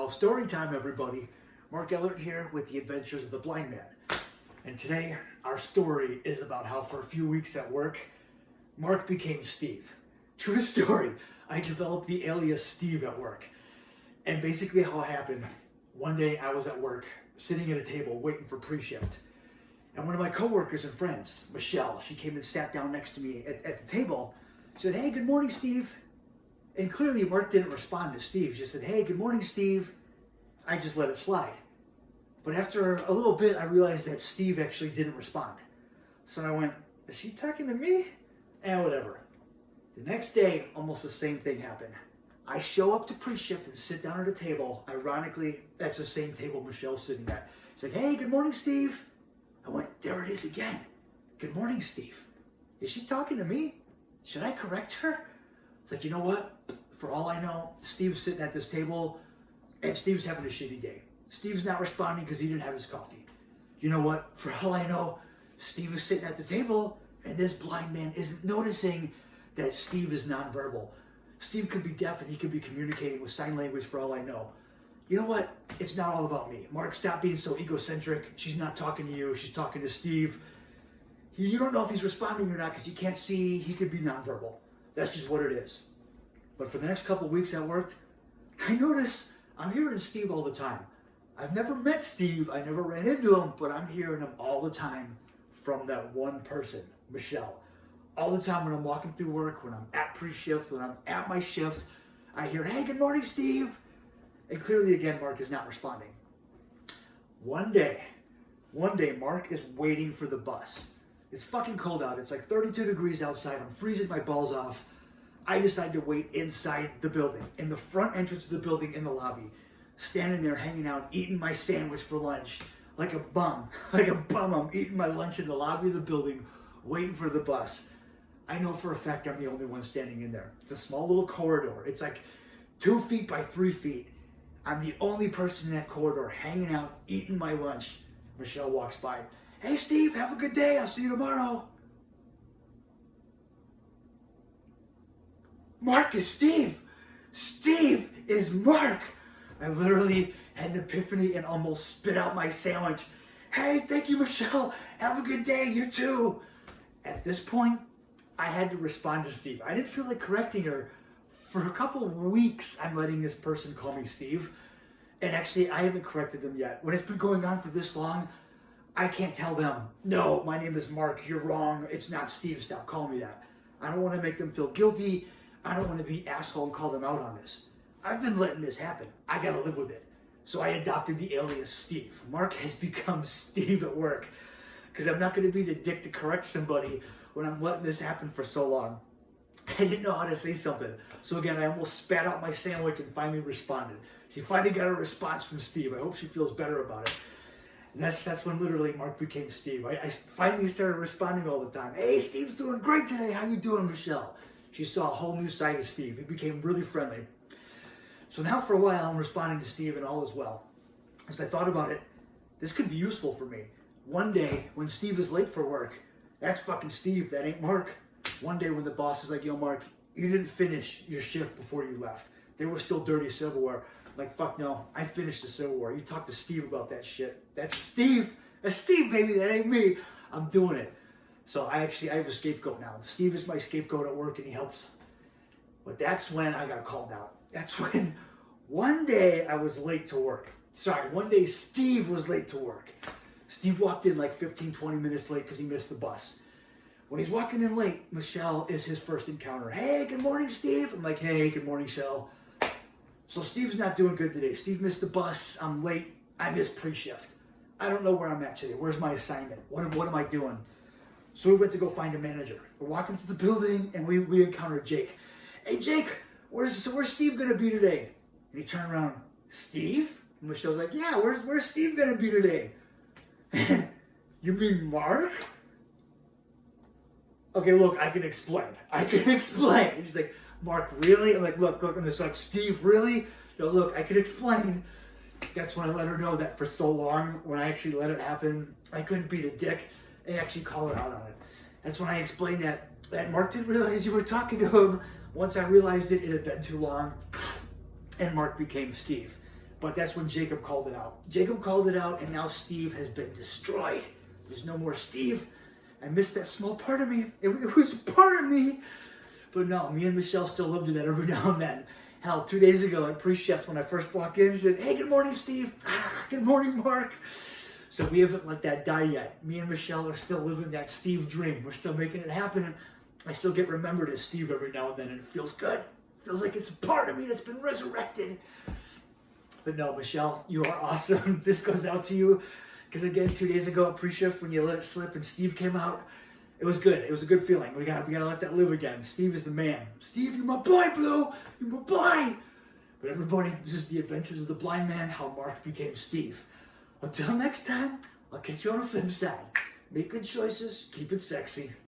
Well, story time, everybody. Mark Ellert here with the Adventures of the Blind Man. And today, our story is about how for a few weeks at work, Mark became Steve. True story. I developed the alias Steve at work. And basically how it happened, one day I was at work, sitting at a table waiting for pre-shift. And one of my coworkers and friends, Michelle, she came and sat down next to me at the table. She said, "Hey, good morning, Steve." And clearly Mark didn't respond to Steve. She just said, "Hey, good morning, Steve." I just let it slide. But after a little bit, I realized that Steve actually didn't respond. So I went, "Is she talking to me?" And whatever. The next day, almost the same thing happened. I show up to pre-shift and sit down at a table. Ironically, that's the same table Michelle's sitting at. It's like, "Hey, good morning, Steve." I went, there it is again. "Good morning, Steve." Is she talking to me? Should I correct her? It's like, you know what? For all I know, Steve's sitting at this table and Steve's having a shitty day. Steve's not responding because he didn't have his coffee. You know what? For all I know, Steve is sitting at the table and this blind man isn't noticing that Steve is nonverbal. Steve could be deaf and he could be communicating with sign language for all I know. You know what? It's not all about me. Mark, stop being so egocentric. She's not talking to you. She's talking to Steve. You don't know if he's responding or not because you can't see. He could be nonverbal. That's just what it is. But for the next couple of weeks at work, I notice I'm hearing Steve all the time. I've never met Steve. I never ran into him, but I'm hearing him all the time from that one person, Michelle. All the time when I'm walking through work, when I'm at pre-shift, when I'm at my shift, I hear, "Hey, good morning, Steve." And clearly, again, Mark is not responding. One day, Mark is waiting for the bus. It's fucking cold out. It's like 32 degrees outside. I'm freezing my balls off. I decide to wait inside the building, in the front entrance of the building, in the lobby, standing there hanging out, eating my sandwich for lunch, like a bum. Like a bum, I'm eating my lunch in the lobby of the building, waiting for the bus. I know for a fact I'm the only one standing in there. It's a small little corridor. It's like 2 feet by 3 feet. I'm the only person in that corridor hanging out, eating my lunch. Michelle walks by. "Hey, Steve, have a good day. I'll see you tomorrow." Mark is Steve. Steve is Mark. I literally had an epiphany and almost spit out my sandwich. "Hey, thank you, Michelle. Have a good day. You too." At this point, I had to respond to Steve. I didn't feel like correcting her. For a couple of weeks, I'm letting this person call me Steve. And actually, I haven't corrected them yet. When it's been going on for this long, I can't tell them, "No, my name is Mark. You're wrong. It's not Steve. Stop calling me that." I don't want to make them feel guilty. I don't want to be asshole and call them out on this. I've been letting this happen. I got to live with it. So I adopted the alias Steve. Mark has become Steve at work. Because I'm not going to be the dick to correct somebody when I'm letting this happen for so long. I didn't know how to say something. So again, I almost spat out my sandwich and finally responded. She finally got a response from Steve. I hope she feels better about it. And that's when literally Mark became Steve. I finally started responding all the time. "Hey, Steve's doing great today. How you doing, Michelle?" She saw a whole new side of Steve. He became really friendly. So now for a while, I'm responding to Steve and all is well. As I thought about it, this could be useful for me. One day, when Steve is late for work, that's fucking Steve. That ain't Mark. One day when the boss is like, "Yo, Mark, you didn't finish your shift before you left. There was still dirty silverware." Like, fuck no, I finished the silverware. You talk to Steve about that shit. That's Steve. That's Steve, baby. That ain't me. I'm doing it. So I have a scapegoat now. Steve is my scapegoat at work and he helps. But that's when I got called out. That's when one day I was late to work. One day Steve was late to work. Steve walked in like 15, 20 minutes late because he missed the bus. When he's walking in late, Michelle is his first encounter. "Hey, good morning, Steve." I'm like, "Hey, good morning, Michelle." So Steve's not doing good today. Steve missed the bus. I'm late. I missed pre-shift. I don't know where I'm at today. Where's my assignment? What am I doing? So we went to go find a manager. We're walking to the building and we encountered Jake. "Hey, Jake, where's Steve going to be today?" And he turned around, "Steve?" And Michelle's like, "Yeah, where's Steve going to be today?" "You mean Mark?" "Okay, look, I can explain. And she's like, "Mark, really?" I'm like, look, and it's like, "Steve, really?" "No, look, I can explain." That's when I let her know that for so long, when I actually let it happen, I couldn't be the dick and actually call her out on it. That's when I explained that Mark didn't realize you were talking to him. Once I realized it had been too long, and Mark became Steve. But that's when Jacob called it out. Jacob called it out, and now Steve has been destroyed. There's no more Steve. I missed that small part of me. It was a part of me. But no, me and Michelle still love to do that every now and then. Hell, 2 days ago at pre-chef, when I first walked in, she said, "Hey, good morning, Steve." Good morning, Mark. So we haven't let that die yet. Me and Michelle are still living that Steve dream. We're still making it happen. And I still get remembered as Steve every now and then, and it feels good. It feels like it's a part of me that's been resurrected. But no, Michelle, you are awesome. This goes out to you. Because again, 2 days ago at pre-shift, when you let it slip and Steve came out, it was good. It was a good feeling. We gotta let that live again. Steve is the man. Steve, you're my boy, Blue. You're my boy. But everybody, this is the adventures of the blind man, how Mark became Steve. Until next time, I'll catch you on the flip side. Make good choices. Keep it sexy.